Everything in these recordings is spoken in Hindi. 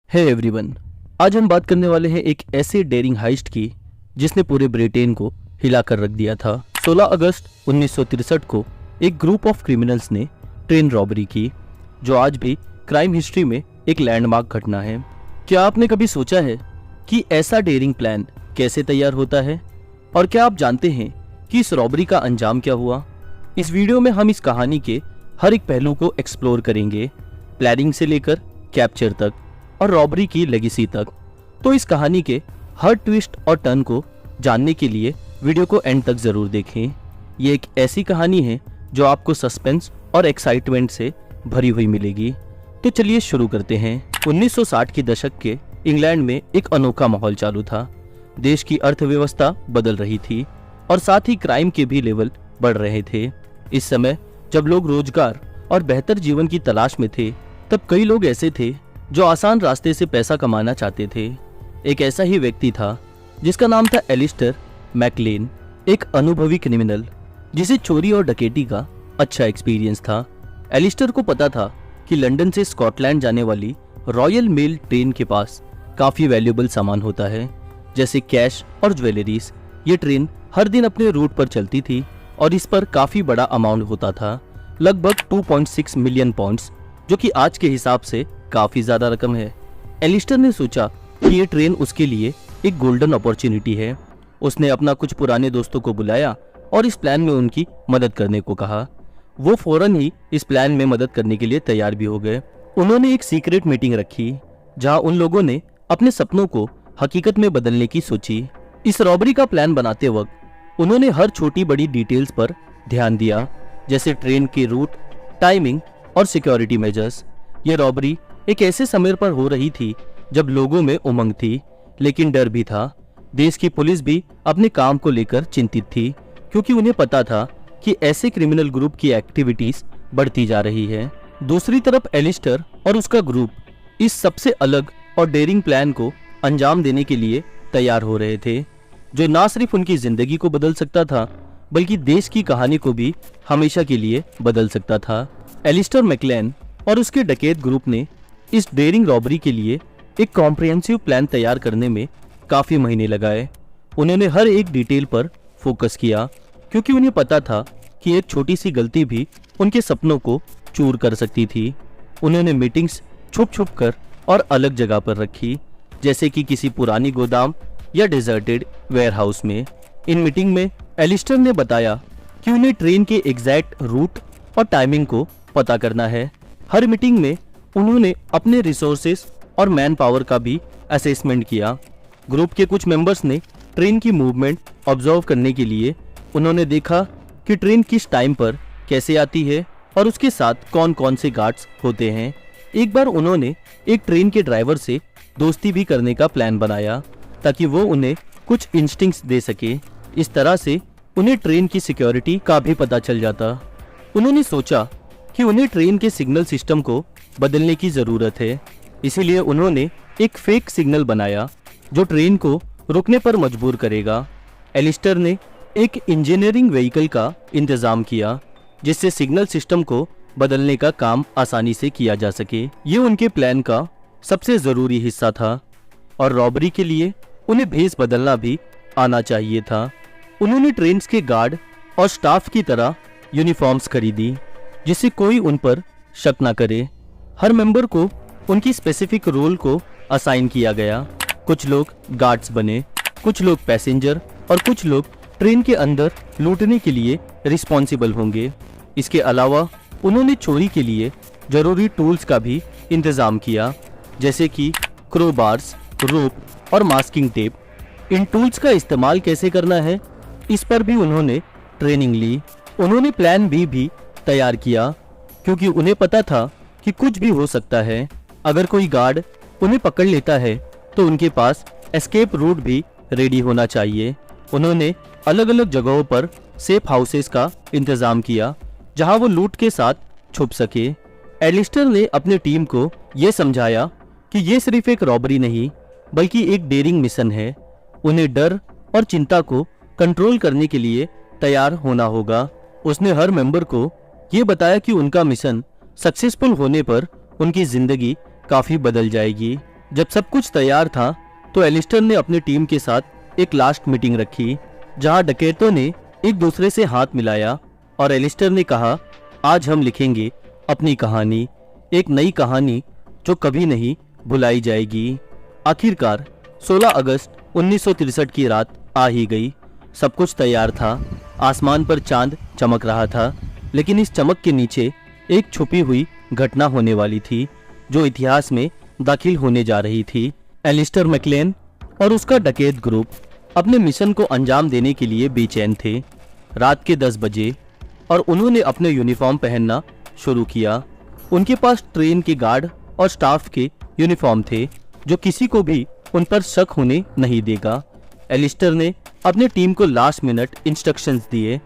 हे एवरीवन, आज हम बात करने वाले हैं एक ऐसे डेयरिंग हाइस्ट की जिसने पूरे ब्रिटेन को हिला कर रख दिया था। 16 अगस्त 1963 को एक ग्रुप ऑफ क्रिमिनल्स ने ट्रेन रॉबरी की, जो आज भी क्राइम हिस्ट्री में एक लैंडमार्क घटना है। क्या आपने कभी सोचा है कि ऐसा डेयरिंग प्लान कैसे तैयार होता है, और क्या आप जानते हैं कि इस रॉबरी का अंजाम क्या हुआ? इस वीडियो में हम इस कहानी के हर एक पहलू को एक्सप्लोर करेंगे, प्लानिंग से लेकर कैप्चर तक और रॉबरी की लेगेसी तक। तो इस कहानी के हर ट्विस्ट और टर्न को जानने के लिए वीडियो को एंड तक जरूर देखें। ये एक ऐसी कहानी है जो आपको सस्पेंस और एक्साइटमेंट से भरी हुई मिलेगी। तो चलिए शुरू करते हैं। 1960 के दशक के इंग्लैंड में एक अनोखा माहौल चालू था। देश की अर्थव्यवस्था बदल रही थी और साथ ही क्राइम के भी लेवल बढ़ रहे थे। इस समय जब लोग रोजगार और बेहतर जीवन की तलाश में थे, तब कई लोग ऐसे थे जो आसान रास्ते से पैसा कमाना चाहते थे। एक ऐसा ही व्यक्ति था जिसका नाम था एलिस्टर मैकलेन, एक अनुभवी क्रिमिनल जिसे चोरी और डकैती का अच्छा एक्सपीरियंस था। एलिस्टर को पता था कि लंदन से स्कॉटलैंड जाने वाली रॉयल मेल ट्रेन के पास काफी वैल्यूएबल सामान होता है, जैसे कैश और ज्वेलरीज। ये ट्रेन हर दिन अपने रूट पर चलती थी और इस पर काफी बड़ा अमाउंट होता था, लगभग 2.6 मिलियन पाउंड्स, जो कि आज के हिसाब से काफी ज्यादा रकम है। एलिस्टर ने सोचा कि ये ट्रेन उसके लिए एक गोल्डन अपॉर्चुनिटी है। उसने अपना कुछ पुराने दोस्तों को बुलाया और इस प्लान में उनकी मदद करने को कहा। वो फौरन ही इस प्लान में मदद करने के लिए तैयार भी हो गए। उन्होंने एक सीक्रेट मीटिंग रखी जहां उन लोगों ने अपने सपनों को हकीकत में बदलने की सोची। इस रॉबरी का प्लान बनाते वक्त उन्होंने हर छोटी बड़ी डिटेल्स पर ध्यान दिया, जैसे ट्रेन के रूट, टाइमिंग और सिक्योरिटी मेजर्स। ये रॉबरी एक ऐसे समय पर हो रही थी जब लोगों में उमंग थी, लेकिन डर भी था। देश की पुलिस भी अपने काम को लेकर चिंतित थी, क्योंकि उन्हें पता था कि ऐसे क्रिमिनल ग्रुप की एक्टिविटीज बढ़ती जा रही है। दूसरी तरफ एलिस्टर और उसका ग्रुप इस सबसे अलग और डेयरिंग प्लान को अंजाम देने के लिए तैयार हो रहे थे, जो ना सिर्फ उनकी जिंदगी को बदल सकता था, बल्कि देश की कहानी को भी हमेशा के लिए बदल सकता था। एलिस्टर मैकलेन और उसके डकैत ग्रुप ने इस डेयरिंग रॉबरी के लिए एक कॉम्प्रिहेंसिव प्लान तैयार करने में काफी महीने लगाए। उन्होंने हर एक डिटेल पर फोकस किया, क्योंकि उन्हें पता था कि एक छोटी सी गलती भी उनके सपनों को चूर कर सकती थी। उन्होंने मीटिंग्स छुप छुप कर और अलग जगह पर रखी, जैसे कि किसी पुरानी गोदाम या डिजर्टेड वेयरहाउस में। इन मीटिंग में एलिस्टर ने बताया कि उन्हें ट्रेन के एग्जैक्ट रूट और टाइमिंग को पता करना है। हर मीटिंग में उन्होंने अपने रिसोर्सेस और मैन पावर का भी असेसमेंट किया। ग्रुप के कुछ मेंबर्स ने ट्रेन की मूवमेंट ऑब्जर्व करने के लिए उन्होंने देखा कि ट्रेन किस टाइम पर कैसे आती है और उसके साथ कौन कौन से गार्ड्स होते हैं। एक बार उन्होंने एक ट्रेन के ड्राइवर से दोस्ती भी करने का प्लान बनाया, ताकि वो उन्हें कुछ इंस्टिंक्ट्स दे सके। इस तरह से उन्हें ट्रेन की सिक्योरिटी का भी पता चल जाता। उन्होंने सोचा कि उन्हें ट्रेन के सिग्नल सिस्टम को बदलने की जरूरत है, इसीलिए उन्होंने एक फेक सिग्नल बनाया जो ट्रेन को रुकने पर मजबूर करेगा। एलिस्टर ने एक इंजीनियरिंग व्हीकल का इंतजाम किया, जिससे सिग्नल सिस्टम को बदलने का काम आसानी से किया जा सके। ये उनके प्लान का सबसे जरूरी हिस्सा था, और रॉबरी के लिए उन्हें भेस बदलना भी आना चाहिए था। उन्होंने ट्रेन के गार्ड और स्टाफ की तरह यूनिफॉर्म्स खरीदी, जिससे कोई उन पर शक न करे। हर मेंबर को उनकी स्पेसिफिक रोल को असाइन किया गया। कुछ लोग गार्ड्स बने, कुछ लोग पैसेंजर और कुछ लोग ट्रेन के अंदर लूटने के लिए रिस्पॉन्सिबल होंगे। इसके अलावा उन्होंने चोरी के लिए जरूरी टूल्स का भी इंतजाम किया, जैसे कि क्रोबार्स, रोप और मास्किंग टेप। इन टूल्स का इस्तेमाल कैसे करना है, इस पर भी उन्होंने ट्रेनिंग ली। उन्होंने प्लान बी भी तैयार किया, क्योंकि उन्हें पता था कि कुछ भी हो सकता है। अगर कोई गार्ड उन्हें पकड़ लेता है तो उनके पास एस्केप रूट भी रेडी होना चाहिए। उन्होंने अलग अलग जगहों पर सेफ हाउसेस का इंतजाम किया, जहां वो लूट के साथ छुप सके। एलिस्टर ने अपने टीम को यह समझाया कि ये सिर्फ एक रॉबरी नहीं, बल्कि एक डेयरिंग मिशन है। उन्हें डर और चिंता को कंट्रोल करने के लिए तैयार होना होगा। उसने हर मेंबर को ये बताया कि उनका मिशन सक्सेसफुल होने पर उनकी जिंदगी काफी बदल जाएगी। जब सब कुछ तैयार था तो एलिस्टर ने अपनी टीम के साथ एक लास्ट मीटिंग रखी, जहां डकैतों ने एक दूसरे से हाथ मिलाया और एलिस्टर ने कहा, आज हम लिखेंगे अपनी कहानी, एक नई कहानी जो कभी नहीं भुलाई जाएगी। आखिरकार 16 अगस्त 1963 की रात आ ही गई। सब कुछ तैयार था, आसमान पर चांद चमक रहा था, लेकिन इस चमक के नीचे एक छुपी हुई घटना होने वाली थी जो इतिहास में दाखिल होने जा रही थी। एलिस्टर मैकलेन और उसका डकैत ग्रुप अपने मिशन को अंजाम देने के लिए बेचैन थे। रात के 10 बजे और उन्होंने अपने यूनिफॉर्म पहनना शुरू किया। उनके पास ट्रेन के गार्ड और स्टाफ के यूनिफॉर्म थे जो किसी को भी उन पर शक होने नहीं देगा। एलिस्टर ने अपने टीम को लास्ट मिनट इंस्ट्रक्शंस दिए,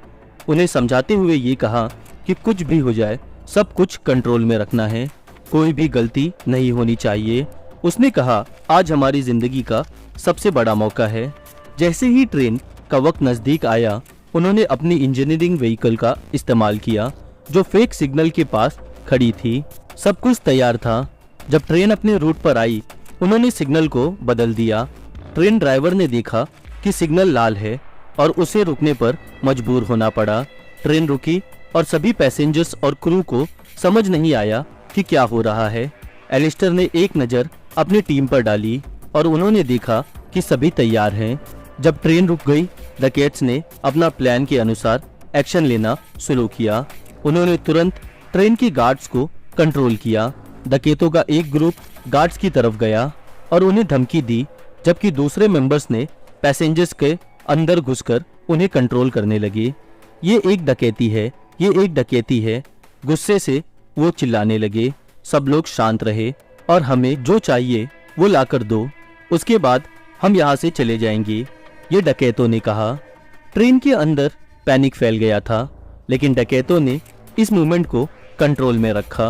उन्हें समझाते हुए ये कहा कि कुछ भी हो जाए सब कुछ कंट्रोल में रखना है, कोई भी गलती नहीं होनी चाहिए। उसने कहा, आज हमारी जिंदगी का सबसे बड़ा मौका है। जैसे ही ट्रेन का वक्त नजदीक आया, उन्होंने अपनी इंजीनियरिंग व्हीकल का इस्तेमाल किया जो फेक सिग्नल के पास खड़ी थी। सब कुछ तैयार था। जब ट्रेन अपने रूट पर आई, उन्होंने सिग्नल को बदल दिया। ट्रेन ड्राइवर ने देखा कि सिग्नल लाल है और उसे रुकने पर मजबूर होना पड़ा। ट्रेन रुकी और सभी पैसेंजर्स और क्रू को समझ नहीं आया कि क्या हो रहा है। एलिस्टर ने एक नज़र अपनी टीम पर डाली और उन्होंने देखा कि सभी तैयार हैं। जब ट्रेन रुक गई, डकैट्स ने अपना प्लान के अनुसार एक्शन लेना शुरू किया। उन्होंने तुरंत ट्रेन के गार्ड्स को कंट्रोल किया। डकैतों का एक ग्रुप गार्ड्स की तरफ गया और उन्हें धमकी दी, जबकि दूसरे मेंबर्स ने पैसेंजर्स के अंदर घुसकर उन्हें कंट्रोल करने लगे। ये एक डकैती है, ये एक डकैती है। गुस्से से वो चिल्लाने लगे। सब लोग शांत रहे और हमें जो चाहिए वो लाकर दो, उसके बाद हम यहाँ से चले जाएंगे, ये डकैतों ने कहा। ट्रेन के अंदर पैनिक फैल गया था, लेकिन डकैतों ने इस मूवमेंट को कंट्रोल में रखा।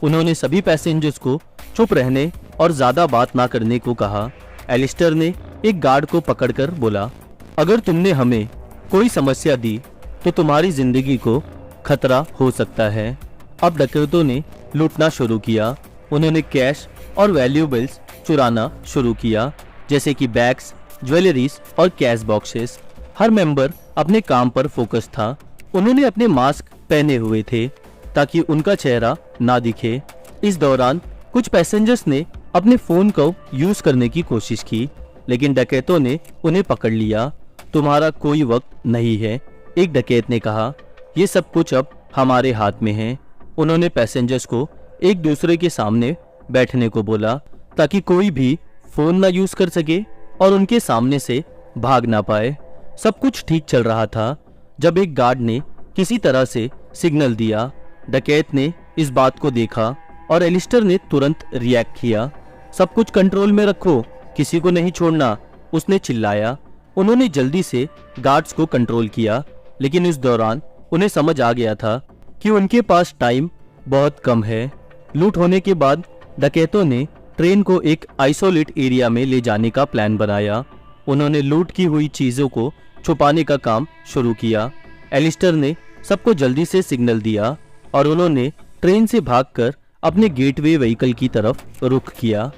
उन्होंने सभी पैसेंजर्स को चुप रहने और ज्यादा बात ना करने को कहा। एलिस्टर ने एक गार्ड को पकड़कर बोला, अगर तुमने हमें कोई समस्या दी तो तुम्हारी जिंदगी को खतरा हो सकता है। अब डकैतों ने लूटना शुरू किया। उन्होंने कैश और वैल्यूएबल्स चुराना शुरू किया, जैसे कि बैग्स, ज्वेलरीज और कैश बॉक्सेस। हर मेंबर अपने काम पर फोकस था। उन्होंने अपने मास्क पहने हुए थे ताकि उनका चेहरा ना दिखे। इस दौरान कुछ पैसेंजर्स ने अपने फोन को यूज करने की कोशिश की, लेकिन डकैतों ने उन्हें पकड़ लिया। तुम्हारा कोई वक्त नहीं है, एक डकैत ने कहा। ये सब कुछ अब हमारे हाथ में है। उन्होंने पैसेंजर्स को एक दूसरे के सामने बैठने को बोला ताकि कोई भी फोन ना यूज कर सके और उनके सामने से भाग ना पाए। सब कुछ ठीक चल रहा था जब एक गार्ड ने किसी तरह से सिग्नल दिया। डकैत ने इस बात को देखा और एलिस्टर ने तुरंत रिएक्ट किया। सब कुछ कंट्रोल में रखो, किसी को नहीं छोड़ना, उसने चिल्लाया। उन्होंने जल्दी से गार्ड्स को कंट्रोल किया, लेकिन इस दौरान उन्हें समझ आ गया था कि उनके पास टाइम बहुत कम है। लूट होने के बाद डकैतों ने ट्रेन को एक आइसोलेट एरिया में ले जाने का प्लान बनाया। उन्होंने लूट की हुई चीजों को छुपाने का काम शुरू किया। एलिस्टर ने सबको जल्दी से सिग्नल दिया और उन्होंने ट्रेन से भागकर अपने गेटवे व्हीकल की तरफ रुख किया।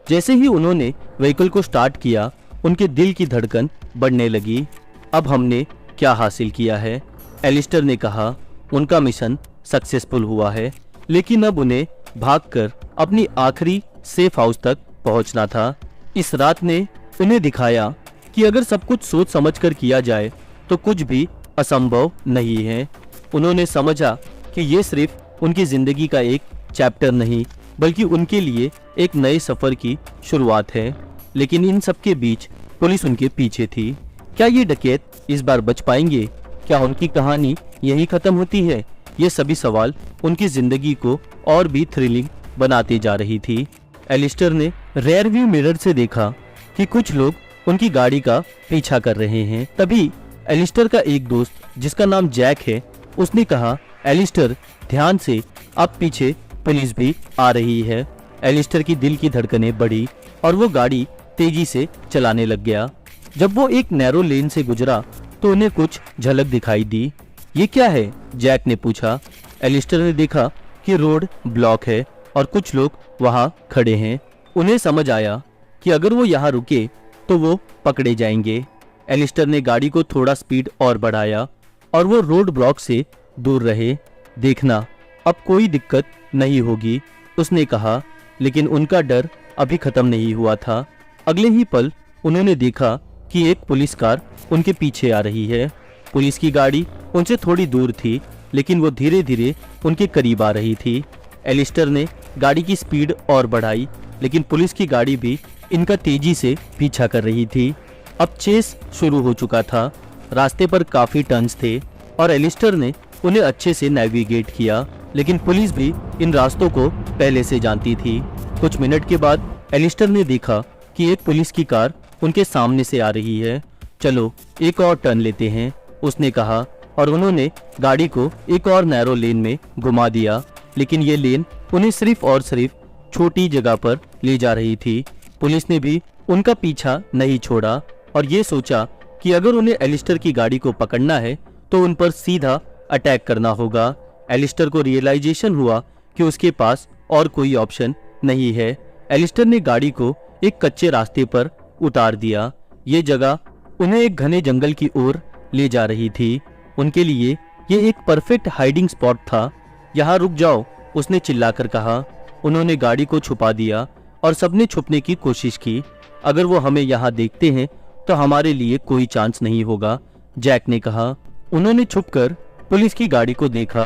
जैसे ही उन्होंने व्हीकल को स्टार्ट किया, उनके दिल की धड़कन बढ़ने लगी। अब हमने क्या हासिल किया है, एलिस्टर ने कहा। उनका मिशन सक्सेसफुल हुआ है, लेकिन अब उन्हें भागकर अपनी आखिरी सेफ हाउस तक पहुंचना था। इस रात ने उन्हें दिखाया कि अगर सब कुछ सोच समझकर किया जाए तो कुछ भी असंभव नहीं है। उन्होंने समझा कि ये सिर्फ उनकी जिंदगी का एक चैप्टर नहीं, बल्कि उनके लिए एक नए सफर की शुरुआत है। लेकिन इन सब के बीच पुलिस उनके पीछे थी। क्या ये डकैत इस बार बच पाएंगे? क्या उनकी कहानी यहीं खत्म होती है? ये सभी सवाल उनकी जिंदगी को और भी थ्रिलिंग बनाते जा रही थी। एलिस्टर ने रेयर व्यू मिरर से देखा कि कुछ लोग उनकी गाड़ी का पीछा कर रहे हैं। तभी एलिस्टर का एक दोस्त, जिसका नाम जैक है, उसने कहा, एलिस्टर ध्यान से, अब पीछे पुलिस भी आ रही है। एलिस्टर की दिल की धड़कनें बढ़ी और वो गाड़ी तेजी से चलाने लग गया। जब वो एक नैरो लेन से गुजरा तो उन्हें कुछ झलक दिखाई दी। ये क्या है? जैक ने पूछा। एलिस्टर ने देखा कि रोड ब्लॉक है और कुछ लोग वहां खड़े हैं। उन्हें समझ आया कि अगर वो यहाँ रुके तो वो पकड़े जाएंगे। एलिस्टर ने गाड़ी को थोड़ा स्पीड और बढ़ाया और वो रोड ब्लॉक से दूर रहे। देखना, अब कोई दिक्कत नहीं होगी, उसने कहा। लेकिन उनका डर अभी खत्म नहीं हुआ था। अगले ही पल उन्होंने देखा कि एक पुलिस कार उनके पीछे आ रही है। पुलिस की गाड़ी उनसे थोड़ी दूर थी, लेकिन वो धीरे धीरे उनके करीब आ रही थी। एलिस्टर ने गाड़ी की स्पीड और बढ़ाई, लेकिन पुलिस की गाड़ी भी इनका तेजी से पीछा कर रही थी। अब चेस शुरू हो चुका था। रास्ते पर काफी टर्न्स थे और एलिस्टर ने उन्हें अच्छे से नेविगेट किया, लेकिन पुलिस भी इन रास्तों को पहले से जानती थी। कुछ मिनट के बाद एलिस्टर ने देखा कि एक पुलिस की कार उनके सामने से आ रही है। चलो एक और टर्न लेते हैं, उसने कहा, और उन्होंने गाड़ी को एक और नैरो लेन में घुमा दिया। लेकिन ये लेन उन्हें सिर्फ और सिर्फ छोटी जगह पर ले जा रही थी। पुलिस ने भी उनका पीछा नहीं छोड़ा और ये सोचा कि अगर उन्हें एलिस्टर की गाड़ी को पकड़ना है तो उन पर सीधा अटैक करना होगा। एलिस्टर को रियलाइजेशन हुआ कि उसके पास और कोई ऑप्शन नहीं है। एलिस्टर ने गाड़ी को एक कच्चे रास्ते पर उतार दिया। ये जगह उन्हें एक घने जंगल की ओर ले जा रही थी। उनके लिए ये एक परफेक्ट हाइडिंग स्पॉट था। यहाँ रुक जाओ, उसने चिल्लाकर कहा। उन्होंने गाड़ी को छुपा दिया और सबने छुपने की कोशिश की। अगर वो हमें यहाँ देखते हैं तो हमारे लिए कोई चांस नहीं होगा, जैक ने कहा। उन्होंने छुपकर पुलिस की गाड़ी को देखा,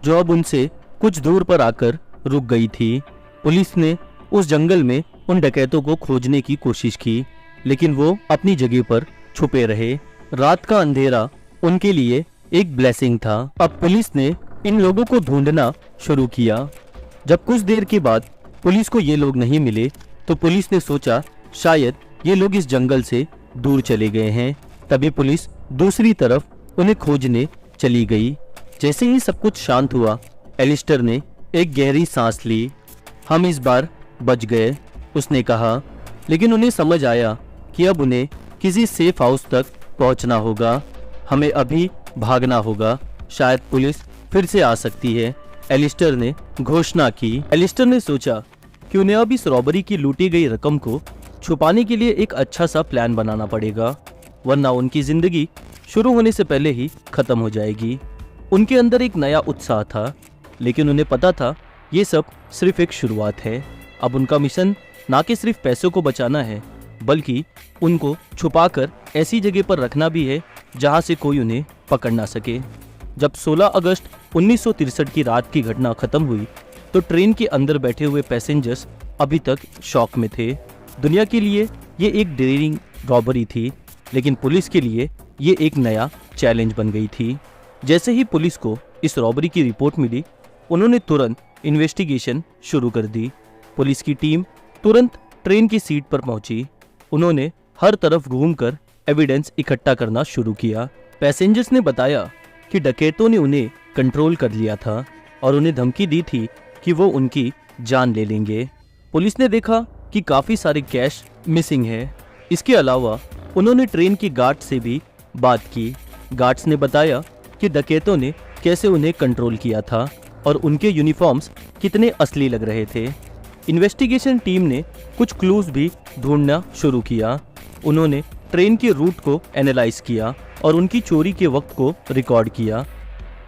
जो अब उनसे कुछ दूर पर आकर रुक गई थी। पुलिस ने उस जंगल में उन डकैतों को खोजने की कोशिश की, लेकिन वो अपनी जगह पर छुपे रहे। रात का अंधेरा उनके लिए एक ब्लेसिंग था। अब पुलिस ने इन लोगों को ढूंढना शुरू किया। जब कुछ देर के बाद पुलिस को ये लोग नहीं मिले तो पुलिस ने सोचा शायद ये लोग इस जंगल से दूर चले गए हैं। तभी पुलिस दूसरी तरफ उन्हें खोजने चली गई। जैसे ही सब कुछ शांत हुआ, एलिस्टर ने एक गहरी सांस ली। हम इस बार बच गए, उसने कहा। लेकिन उन्हें समझ आया कि अब उन्हें किसी सेफ हाउस तक पहुंचना होगा। हमें अभी भागना होगा, शायद पुलिस फिर से आ सकती है, एलिस्टर ने घोषणा की। एलिस्टर ने सोचा कि उन्हें अब इस रॉबरी की लूटी गई रकम को छुपाने के लिए एक अच्छा सा प्लान बनाना पड़ेगा, वरना उनकी जिंदगी शुरू होने से पहले ही खत्म हो जाएगी। उनके अंदर एक नया उत्साह था, लेकिन उन्हें पता था ये सब सिर्फ एक शुरुआत है। अब उनका मिशन ना कि सिर्फ पैसों को बचाना है, बल्कि उनको छुपाकर ऐसी जगह पर रखना भी है जहां से कोई उन्हें पकड़ ना सके। जब 16 अगस्त 1963 की रात की घटना खत्म हुई तो ट्रेन के अंदर बैठे हुए पैसेंजर्स अभी तक शॉक में थे। दुनिया के लिए ये एक डेयरिंग रॉबरी थी, लेकिन पुलिस के लिए ये एक नया चैलेंज बन गई थी। जैसे ही पुलिस को इस रॉबरी की रिपोर्ट मिली, उन्होंने तुरंत इन्वेस्टिगेशन शुरू कर दी। पुलिस की टीम तुरंत ट्रेन की सीट पर पहुंची। उन्होंने हर तरफ घूमकर एविडेंस इकट्ठा करना शुरू किया। पैसेंजर्स ने बताया कि डकैतों ने उन्हें कंट्रोल कर लिया था और उन्हें धमकी दी थी कि वो उनकी जान ले लेंगे। पुलिस ने देखा कि काफी सारे कैश मिसिंग है। इसके अलावा उन्होंने ट्रेन की गार्ड से भी बात की। गार्ड्स ने बताया कि डकैतों ने कैसे उन्हें कंट्रोल किया था और उनके यूनिफॉर्म्स कितने असली लग रहे थे। इन्वेस्टिगेशन टीम ने कुछ क्लूज भी ढूंढना शुरू किया। उन्होंने ट्रेन के रूट को एनालाइज किया और उनकी चोरी के वक्त को रिकॉर्ड किया।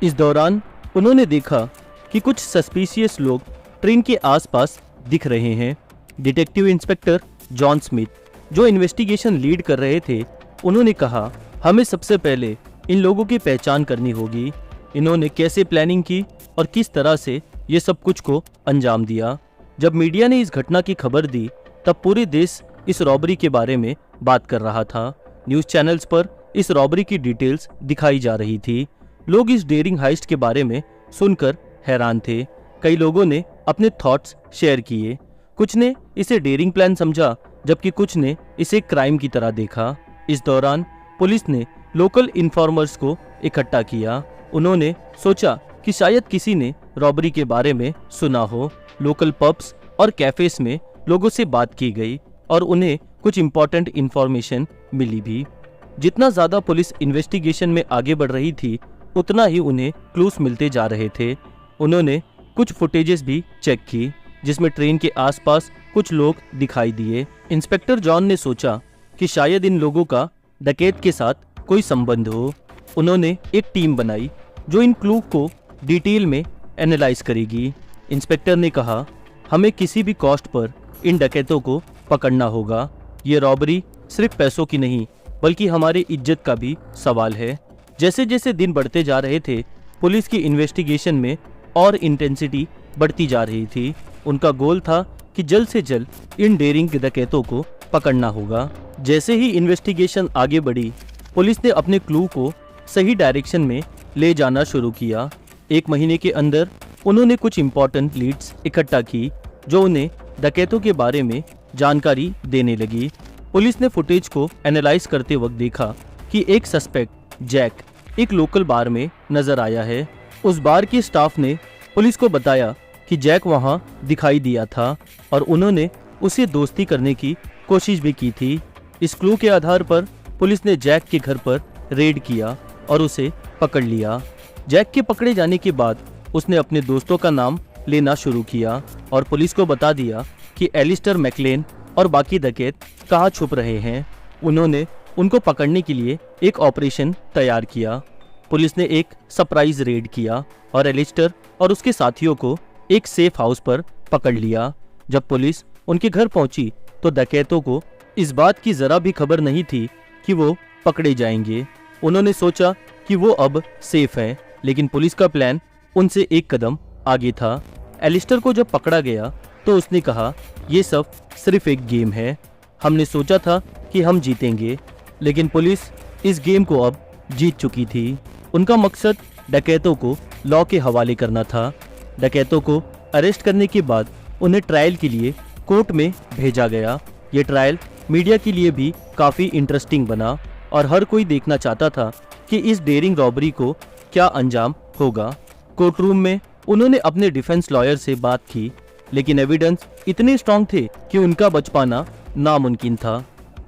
इस दौरान उन्होंने देखा कि कुछ सस्पिशियस लोग ट्रेन के आसपास दिख रहे हैं। डिटेक्टिव इंस्पेक्टर जॉन स्मिथ, जो इन्वेस्टिगेशन लीड कर रहे थे, उन्होंने कहा, हमें सबसे पहले इन लोगों की पहचान करनी होगी। इन्होंने कैसे प्लानिंग की और किस तरह से ये सब कुछ को अंजाम दिया। जब मीडिया ने इस घटना की खबर दी, तब पूरे देश इस रॉबरी के बारे में बात कर रहा था। न्यूज़ चैनल्स पर इस रॉबरी की डिटेल्स दिखाई जा रही थी। लोग इस डेयरिंग हाइस्ट के बारे में सुनकर हैरान थे। कई लोगों ने अपने थॉट्स शेयर किए। कुछ ने इसे डेयरिंग प्लान समझा, जबकि कुछ ने इसे क्राइम की तरह देखा। इस दौरान पुलिस ने लोकल इन्फॉर्मर्स को इकट्ठा किया। उन्होंने सोचा कि शायद किसी ने रॉबरी के बारे में सुना हो। लोकल पब्स और कैफेस में लोगों से बात की गई और उन्हें कुछ इंपॉर्टेंट इंफॉर्मेशन मिली भी। जितना ज़्यादा पुलिस इन्वेस्टिगेशन में आगे बढ़ रही थी, उतना ही उन्हें क्लूज मिलते जा रहे थे। उन्होंने कुछ फुटेजेस भी चेक की। जिसमें ट्रेन के आसपास कुछ लोग दिखाई दिए। इंस्पेक्टर जॉन ने सोचा कि शायद इन लोगों का डकैत के साथ कोई संबंध हो। उन्होंने एक टीम बनाई जो इन क्लू को डिटेल में एनालाइज करेगी। इंस्पेक्टर ने कहा, हमें किसी भी कॉस्ट पर इन डकैतों को पकड़ना होगा। ये रॉबरी सिर्फ पैसों की नहीं बल्कि हमारे इज्जत का भी सवाल है। जैसे जैसे दिन बढ़ते जा रहे थे, पुलिस की इन्वेस्टिगेशन में और इंटेंसिटी बढ़ती जा रही थी। उनका गोल था कि जल्द से जल्द इन डेयरिंग डकैतों को पकड़ना होगा। जैसे ही इन्वेस्टिगेशन आगे बढ़ी, पुलिस ने अपने क्लू को सही डायरेक्शन में ले जाना शुरू किया। 1 महीने के अंदर उन्होंने कुछ इम्पोर्टेंट लीड्स इकट्ठा की जो उन्हें डकैतों के बारे में जानकारी देने लगी। पुलिस ने फुटेज को एनालाइज करते वक्त देखा कि एक सस्पेक्ट जैक एक लोकल बार में नजर आया है। उस बार के स्टाफ ने पुलिस को बताया कि जैक वहां दिखाई दिया था और उन्होंने उसे दोस्ती करने की कोशिश भी की थी। इस क्लू के आधार पर पुलिस ने जैक के घर पर रेड किया और उसे पकड़ लिया। जैक के पकड़े जाने के बाद उसने अपने दोस्तों का नाम लेना शुरू किया और पुलिस को बता दिया कि एलिस्टर मैकलेन और बाकी डकैत कहाँ छुप रहे हैं। उन्होंने उनको पकड़ने के लिए एक ऑपरेशन तैयार किया। पुलिस ने एक सरप्राइज रेड किया और एलिस्टर और उसके साथियों को एक सेफ हाउस पर पकड़ लिया। जब पुलिस उनके घर पहुंची तो डकैतों को इस बात की जरा भी खबर नहीं थी कि वो पकड़े जाएंगे। उन्होंने सोचा कि वो अब सेफ हैं, लेकिन पुलिस का प्लान उनसे एक कदम आगे था। एलिस्टर को जब पकड़ा गया तो उसने कहा, ये सब सिर्फ एक गेम है। हमने सोचा था कि हम जीतेंगे, लेकिन पुलिस इस गेम को अब जीत चुकी थी। उनका मकसद डकैतों को लॉ के हवाले करना था। डकैतों को अरेस्ट करने के बाद उन्हें ट्रायल के लिए कोर्ट में भेजा गया। ये ट्रायल मीडिया के लिए भी काफ़ी इंटरेस्टिंग बना और हर कोई देखना चाहता था कि इस डेयरिंग रॉबरी को क्या अंजाम होगा। कोर्ट रूम में उन्होंने अपने डिफेंस लॉयर से बात की, लेकिन एविडेंस इतने स्ट्रांग थे कि उनका बच पाना नामुमकिन था।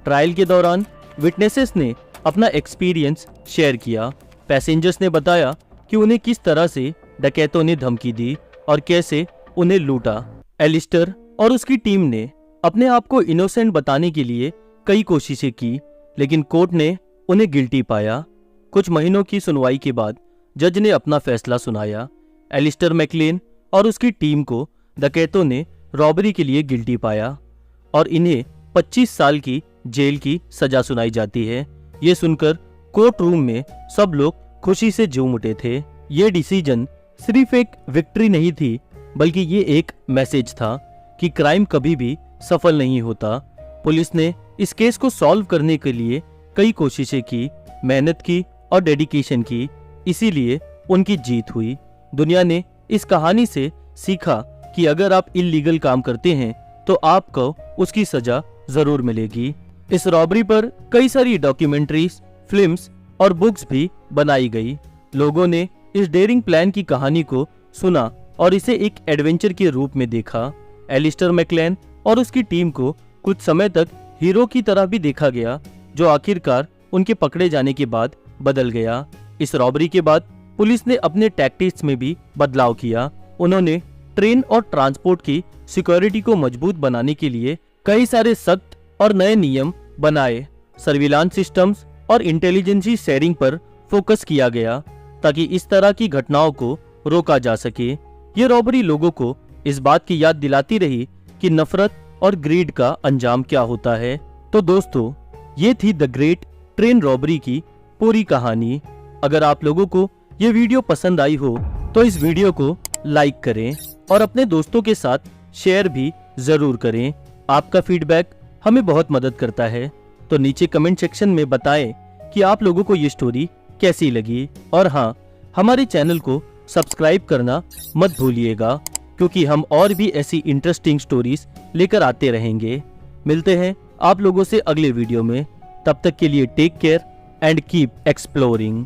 ट्रायल के दौरान विटनेसेस ने अपना एक्सपीरियंस शेयर किया। पैसेंजर्स ने बताया कि उन्हें किस तरह से डकैतों ने धमकी दी और कैसे उन्हें लूटा। एलिस्टर और उसकी टीम ने अपने आप को इनोसेंट बताने के लिए कई कोशिशें की, लेकिन कोर्ट ने उन्हें गिल्टी पाया। कुछ महीनों की सुनवाई के बाद जज ने अपना फैसला सुनाया। एलिस्टर मैकलेन और उसकी टीम को डकैतों ने रॉबरी के लिए गिल्टी पाया और इन्हें 25 साल की जेल की सजा सुनाई जाती है। ये सुनकर कोर्ट रूम में सब लोग खुशी से झूम उठे थे। ये डिसीजन सिर्फ एक विक्ट्री नहीं थी, बल्कि ये एक मैसेज था कि क्राइम कभी भी सफल नहीं होता। पुलिस ने इस केस को सॉल्व करने के लिए कई कोशिशें की, मेहनत की और डेडिकेशन की, इसीलिए उनकी जीत हुई। दुनिया ने इस कहानी से सीखा कि अगर आप इल्लीगल काम करते हैं तो आपको उसकी सजा जरूर मिलेगी। इस रॉबरी पर कई सारी डॉक्यूमेंट्रीज, फिल्म्स और बुक्स भी बनाई गई। लोगों ने इस डेयरिंग प्लान की कहानी को सुना और इसे एक एडवेंचर के रूप में देखा। एलिस्टर मैकलेन और उसकी टीम को कुछ समय तक हीरो की तरह भी देखा गया, जो आखिरकार उनके पकड़े जाने के बाद बदल गया। इस रॉबरी के बाद पुलिस ने अपने टैक्टिक्स में भी बदलाव किया। उन्होंने ट्रेन और ट्रांसपोर्ट की सिक्योरिटी को मजबूत बनाने के लिए कई सारे सख्त और नए नियम बनाए। सर्विलांस सिस्टम्स और इंटेलिजेंसी शेयरिंग पर फोकस किया गया ताकि इस तरह की घटनाओं को रोका जा सके। ये रॉबरी लोगों को इस बात की याद दिलाती रही कि नफरत और ग्रीड का अंजाम क्या होता है। तो दोस्तों, ये थी द ग्रेट ट्रेन रॉबरी की पूरी कहानी। अगर आप लोगों को ये वीडियो पसंद आई हो तो इस वीडियो को लाइक करें और अपने दोस्तों के साथ शेयर भी जरूर करें। आपका फीडबैक हमें बहुत मदद करता है, तो नीचे कमेंट सेक्शन में बताएं कि आप लोगों को ये स्टोरी कैसी लगी। और हाँ, हमारे चैनल को सब्सक्राइब करना मत भूलिएगा, क्योंकि हम और भी ऐसी इंटरेस्टिंग स्टोरीज लेकर आते रहेंगे। मिलते हैं आप लोगों से अगले वीडियो में। तब तक के लिए take care and keep exploring.